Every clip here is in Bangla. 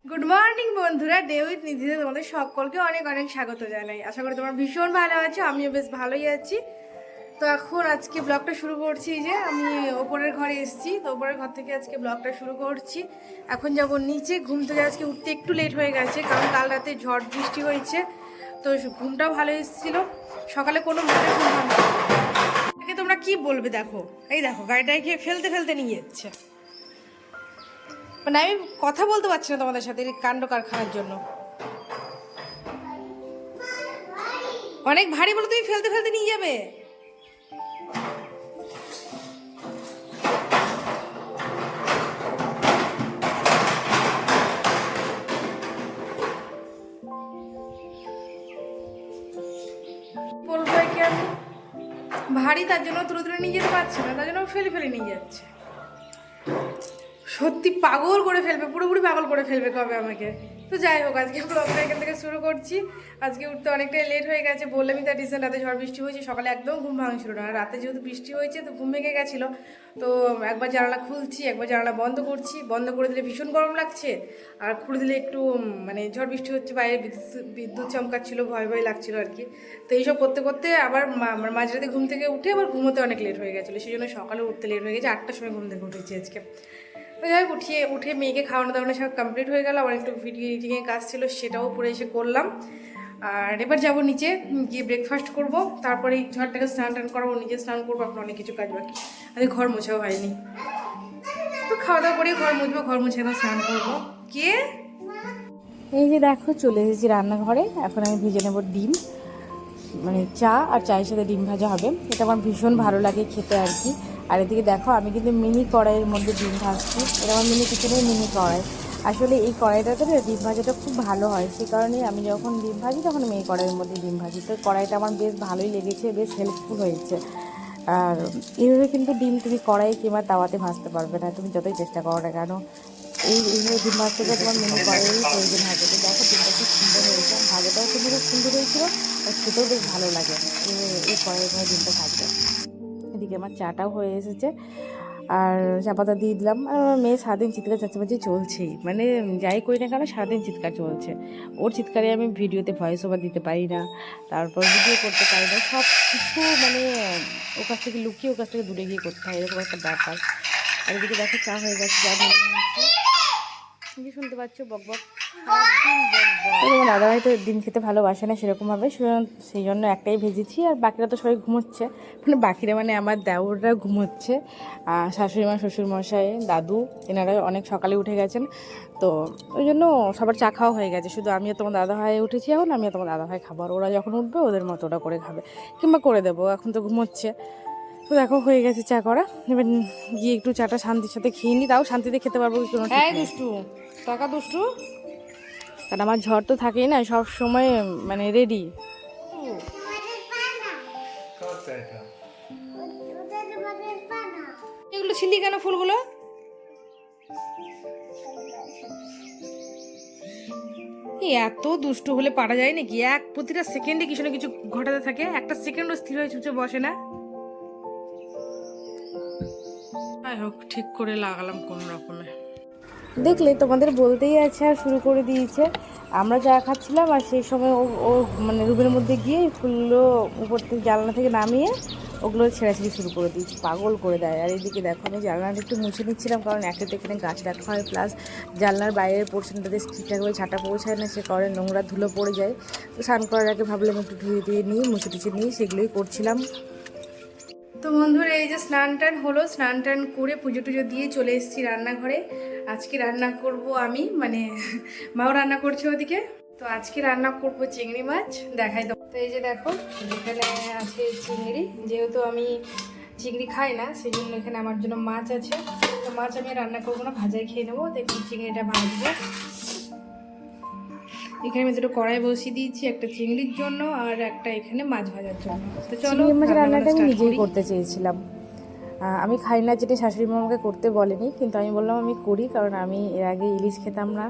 গুড মর্নিং বন্ধুরা, ডে উইথ নিধিতে তোমাদের সকলকে অনেক অনেক স্বাগত জানাই। আশা করি তোমরা ভীষণ ভালো আছো, আমিও বেশ ভালোই আছি। তো এখন আজকে ব্লগটা শুরু করছি। যে আমি ওপরের ঘরে এসেছি, তো ওপরের ঘর থেকে আজকে ব্লগটা শুরু করছি। এখন যাব নিচে। ঘুম থেকে আজকে উঠতে একটু লেট হয়ে গেছে, কারণ কাল রাতে ঝড় বৃষ্টি হয়েছে, তো ঘুমটাও ভালো এসেছিলো। সকালে কোনো মনে ঘুম ভাঙবে না। তোমরা কি বলবে? দেখো, এই দেখো গাড়িটাকে খেয়ে ফেলতে ফেলতে নিয়ে যাচ্ছে। মানে আমি কথা বলতে পারছি না তোমাদের সাথে এই কাণ্ড কারখানার জন্য। অনেক ভারী বলে তুমি ফেলতে ফেলতে নিয়ে যাবে। বলবো কি আমি ভারী, তার জন্য তুলে তুলে নিয়ে যেতে পারছে না, তার জন্য ফেলে ফেলে নিয়ে যাচ্ছে। সত্যি পাগল করে ফেলবে, পুরোপুরি পাগল করে ফেলবে কবে আমাকে। তো যাই হোক, আজকে ব্লগটা এখান থেকে শুরু করছি। আজকে উঠতে অনেকটাই লেট হয়ে গেছে, বললামই তার রিসেন্ট রাতে ঝড় বৃষ্টি হয়েছে, সকালে একদম ঘুম ভাঙছিল না। রাতে যেহেতু বৃষ্টি হয়েছে তো ঘুম ভেঙে গেছিলো। তো একবার জানালা খুলছি, একবার জানালা বন্ধ করছি। বন্ধ করে দিলে ভীষণ গরম লাগছে, আর খুলে দিলে একটু মানে ঝড় বৃষ্টি হচ্ছে, বাইরে বিদ্যুৎ চমকাচ্ছিল, ভয় ভয় লাগছিল আর কি। তো এইসব করতে করতে আবার মাঝরাতে ঘুম থেকে উঠে আবার ঘুমোতে অনেক লেট হয়ে গেছিলো, সেই জন্য সকালে উঠতে লেট হয়ে গেছে। 8টার সময় ঘুম থেকে উঠেছি আজকে। যাই হোক, উঠে মেয়েকে খাওয়ানো দাওয়ানো সব কমপ্লিট হয়ে গেল। আবার একটু ভিডিও এডিটিংয়ের কাজ ছিল, সেটাও পরে এসে করলাম। আর এবার যাবো নিচে, গিয়ে ব্রেকফাস্ট করব, তারপরে এই ঝড়টাকে স্নান টান করাবো, নিজে স্নান করবো। আপনার অনেক কিছু কাজ বাকি, আজকে ঘর মোছাও হয়নি। তো খাওয়া দাওয়া করে ঘর মুছবো, ঘর মুছে একদম স্নান করবো। কে এই যে দেখো, চলে এসেছি রান্নাঘরে। এখন আমি ভেজে নেব ডিম, মানে চা আর চায়ের সাথে ডিম ভাজা হবে। এটা আমার ভীষণ ভালো লাগে খেতে আর কি। আর এদিকে দেখো, আমি কিন্তু মিনি কড়াইয়ের মধ্যে ডিম ভাজছি। এটা আমার মিনি কিচেনের মিনি কড়াই। আসলে এই কড়াইটাতে না ডিম ভাজাটা খুব ভালো হয়, সেই কারণেই আমি যখন ডিম ভাজি তখন আমি এই কড়াইয়ের মধ্যে ডিম ভাজি। তো কড়াইটা আমার বেশ ভালোই লেগেছে, বেশ হেল্পফুল হয়েছে। আর এইভাবে কিন্তু ডিম তুমি কড়াই কিংবা তাওয়াতে ভাজতে পারবে না, তুমি যতই চেষ্টা করো না কেন। এইভাবে ডিম ভাজতে গেলে তোমার মিনি কড়াইয়েরই প্রয়োজন হবে। তো দেখো, ডিমটা খুব সুন্দর হয়েছে, ভাজাটাও কিন্তু খুব সুন্দর হয়েছিল, আর খেতেও বেশ ভালো লাগে এই কড়াইয়ের মধ্যে ডিমটা ভাজতে। এদিকে আমার চাটাও হয়ে এসেছে, আর চা পাতা দিয়ে দিলাম। আর আমার মেয়ে সারাদিন চিৎকার চেঁচামেচি চলছেই, মানে যাই করি না কেন সারাদিন চিৎকার চলছে। ওর চিৎকারে আমি ভিডিওতে ভয়েস ওভার দিতে পারি না, তারপর ভিডিও করতে পারি না, সব কিছু মানে ওর কাছ থেকে লুকিয়ে ওর কাছ থেকে দূরে গিয়ে করতে হয়, এরকম একটা ব্যাপার। আর এদিকে দেখো চা হয়ে গেছে, চা ভেজে নিচ্ছি। শুনতে পাচ্ছ বক বক, তোমার দাদাভাই তো ডিম খেতে ভালোবাসে না সেরকমভাবে, সেই জন্য একটাই ভেজেছি। আর বাকিরা তো সবাই ঘুমোচ্ছে, মানে বাকিরা মানে আমার দেওররা ঘুমোচ্ছে, শাশুড়ি মা, শ্বশুরমশাই, দাদু, এনারা অনেক সকালে উঠে গেছেন। তো ওই জন্য সবার চা খাওয়া হয়ে গেছে, শুধু আমিও তোমার দাদাভাই উঠেছি। এখন আমিও তোমার দাদাভাই খাবো, আর ওরা যখন উঠবে ওদের মতো ওটা করে খাবে, কিংবা করে দেবো, এখন তো ঘুমোচ্ছে। তো দেখো হয়ে গেছে চা করা। এবার গিয়ে একটু চাটা শান্তির সাথে খেয়ে নিই, তাও শান্তিতে খেতে পারবো কোনো ঠিক নেই। দুষ্টু টাকা দুষ্টু। কারণ আমার ঝড় তো থাকেই না সব সময়, মানে রেডি। এগুলো ছিলি কেন ফুলগুলো? এত দুষ্টু হলে পারা যায় নাকি? প্রতিটা সেকেন্ডে কিছু না কিছু ঘটাতে থাকে, একটা সেকেন্ডও স্থির হয়ে চুপচে বসে না। যাই হোক, ঠিক করে লাগালাম কোন রকমে। দেখলে তোমাদের বলতেই আছে, আর শুরু করে দিয়েছে। আমরা চা খাচ্ছিলাম, আর সেই সময় ও ও মানে রুমের মধ্যে গিয়ে ফুলগুলো উপর থেকে জানলা থেকে নামিয়ে ওগুলো ছেঁড়াছিড়ি শুরু করে দিয়েছি, পাগল করে দেয়। আর এইদিকে দেখো, আমি জানলাটা একটু মুছে নিচ্ছিলাম, কারণ একটা তো এখানে গাছ রাখা হয়, প্লাস জানলার বাইরের পোর্শনটাতে ঠিকঠাকভাবে ছাটা পৌঁছায় না, সে কারণে নোংরা ধুলো পড়ে যায়। তো স্নান করার আগে ভাবলাম একটু ধুয়ে ধুয়ে নিই, মুছে টুছে নিই, সেগুলোই করছিলাম। তো বন্ধুরা, এই যে স্নান টান হলো, স্নান টান করে পুজো টুজো দিয়ে চলে এসেছি রান্নাঘরে। আজকে রান্না করব আমি, মানে মাও রান্না করছে ওদিকে। তো আজকে রান্না করব চিংড়ি মাছ, দেখাই তো। তো এই যে দেখো, এখানে আছে চিংড়ি। যেহেতু আমি চিংড়ি খাই না, সেই জন্য এখানে আমার জন্য মাছ আছে। তো মাছ আমি রান্না করবো না, ভাজাই খেয়ে নেবো। দেখুন চিংড়িটা ভাজবো। এখানে আমি দুটো কড়াই বসিয়ে দিয়েছি, একটা চিংড়ির জন্য আর একটা এখানে মাছ ভাজার জন্য। তো চলো, চিংড়ি মাছের রান্নাটা আমি স্টার্ট নিজেই করি। করতে চেয়েছিলাম। আমি খাই না, যেটা শাশুড়ি মা আমাকে করতে বলেনি, কিন্তু আমি বললাম আমি করি, কারণ আমি এর আগে ইলিশ খেতাম না,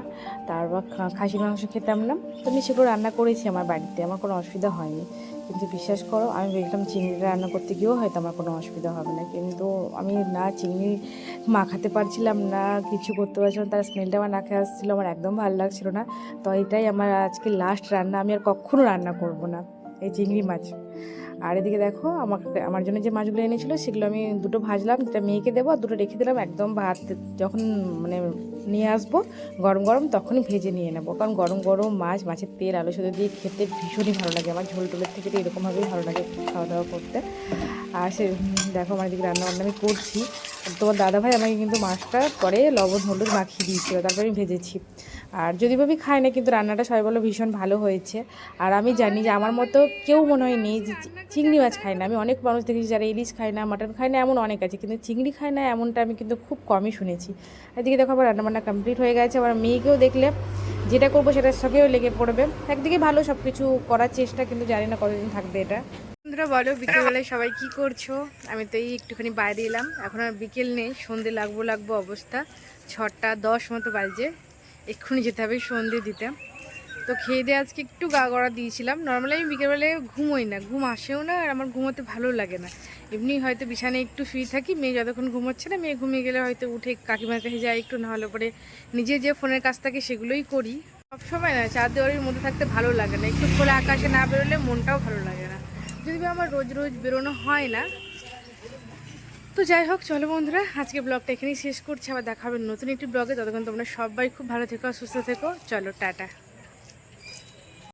তারপর খাসির মাংস খেতাম না। তো আমি সেগুলো রান্না করেছি আমার বাড়িতে, আমার কোনো অসুবিধা হয়নি। কিন্তু বিশ্বাস করো আমি ভেবেছিলাম চিংড়িটা রান্না করতে গিয়েও হয়তো আমার কোনো অসুবিধা হবে না, কিন্তু আমি না চিংড়ি মাখাতে পারছিলাম না, কিছু করতে পারছিলাম, তার স্মেলটা আমার নাকে আসছিলো, আমার একদম ভালো লাগছিল না। তো এটাই আমার আজকে লাস্ট রান্না, আমি আর কখনও রান্না করব না এই চিংড়ি মাছ। আর এদিকে দেখো আমার জন্য যে মাছগুলো এনেছিল সেগুলো আমি দুটো ভাজলাম, যেটা মেয়েকে দেবো, আর দুটো রেখে দিলাম। একদম ভাত যখন মানে নিয়ে আসবো গরম গরম তখনই ভেজে নিয়ে নেবো, কারণ গরম গরম মাছ, মাছের তেল আলু সাথে দিয়ে খেতে ভীষণই ভালো লাগে। আমার ঝোল টোলের থেকে তো এরকমভাবেই ভালো লাগে খাওয়া দাওয়া করতে। আর সে দেখো আমার এদিকে রান্নাবান্না আমি করছি। তোমার দাদাভাই আমাকে কিন্তু মাছটা পরে লবণ হলুদ মাখিয়ে দিয়েছিল, তারপরে আমি ভেজেছি। আর যদি ভাবি খাই না, কিন্তু রান্নাটা সবাই বলো ভীষণ ভালো হয়েছে। আর আমি জানি যে আমার মতো কেউ মনে হয় নেই যে চিংড়ি মাছ খায় না। আমি অনেক মানুষ দেখেছি যারা ইলিশ খায় না, মাটন খায় না, এমন অনেক আছে, কিন্তু চিংড়ি খায় না এমনটা আমি কিন্তু খুব কমই শুনেছি। এদিকে দেখো আমার রান্নাবান্না কমপ্লিট হয়ে গেছে। আমার মেয়েকেও দেখলে যেটা করবো সেটার সঙ্গেও লেগে পড়বে। একদিকে ভালো সব কিছু করার চেষ্টা, কিন্তু জানি না কতদিন থাকবে এটা। বন্ধুরা বলো বিকেলবেলায় সবাই কি করছো? আমি তো এই একটুখানি বাইরে এলাম, এখন আর বিকেল নেই, সন্ধে লাগবো অবস্থা। 6টা 10 মতো বাজে, এক্ষুনি যেতে হবে সন্ধে দিতে। তো খেয়ে দিয়ে আজকে একটু গা গড়া দিয়েছিলাম। নর্মালি আমি বিকেলবেলায় ঘুমোই না, ঘুম আসেও না, আর আমার ঘুমোতে ভালো লাগে না। এমনি হয়তো বিছানায় একটু শুয়ে থাকি, মেয়ে যতক্ষণ ঘুমোচ্ছে না, মেয়ে ঘুমিয়ে গেলে হয়তো উঠে কাকিমার কাছে যাই একটু, নাহলে পরে নিজের যে ফোনের কাজ থাকে সেগুলোই করি। সবসময় না চার দেওয়ারির মধ্যে থাকতে ভালো লাগে না, একটু খোলা আকাশে না বেরোলে মনটাও ভালো লাগে না, যদি আমার রোজ রোজ বেরোনো হয় না। তো যাই হোক, চলো বন্ধুরা আজকে ব্লগটা এখানেই শেষ করছি, আবার দেখা হবে নতুন একটি ব্লগে। ততক্ষণ তোমরা সবাই খুব ভালো থেকো, সুস্থ থেকো, চলো টাটা।